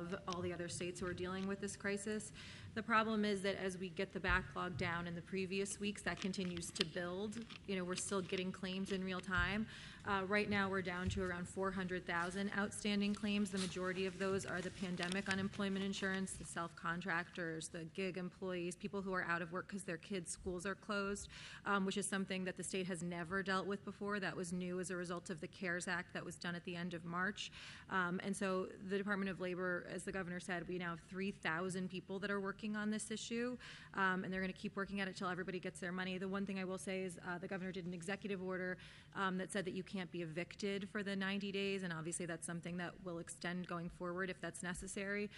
above all the other states who are dealing with this crisis. The problem is that as we get the backlog down in the previous weeks, that continues to build. You know, we're still getting claims in real time. Right now, we're down to around 400,000 outstanding claims. The majority of those are the pandemic unemployment insurance, the self-contractors, the gig employees, people who are out of work because their kids' schools are closed, which is something that the state has never dealt with before. That was new as a result of the CARES Act that was done at the end of March. And so the Department of Labor, as the governor said, we now have 3,000 people that are working on this issue, and they're going to keep working at it till everybody gets their money. The one thing I will say is the governor did an executive order that said that you can't be evicted for the 90 days, and obviously that's something that will extend going forward if that's necessary.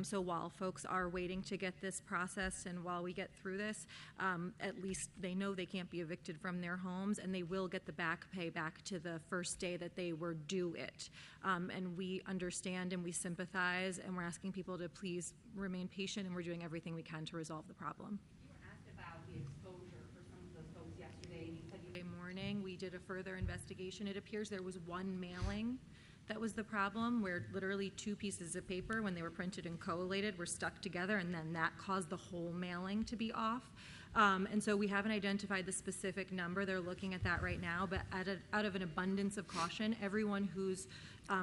So while folks are waiting to get this processed and while we get through this, at least they know they can't be evicted from their homes, and they will get the back pay back to the first day that they were due it. And we understand and we sympathize, and we're asking people to please remain patient, and we're doing everything we can to resolve the problem. You were asked about the exposure for some of those folks yesterday, and you said Yesterday morning, we did a further investigation. It appears there was one mailing that was the problem, where literally two pieces of paper, when they were printed and collated, were stuck together, and then that caused the whole mailing to be off. And so we haven't identified the specific number. They're looking at that right now, but out of an abundance of caution, everyone whose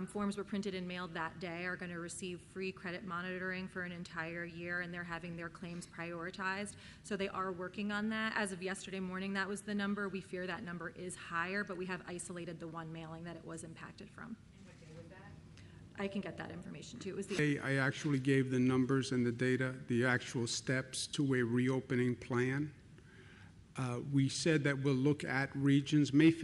forms were printed and mailed that day are going to receive free credit monitoring for an entire year, and they're having their claims prioritized. So they are working on that. As of yesterday morning, that was the number. We fear that number is higher, but we have isolated the one mailing that it was impacted from. I can get that information too. It was I actually gave the numbers and the data, the actual steps to a reopening plan. We said that we'll look at regions. Mayfield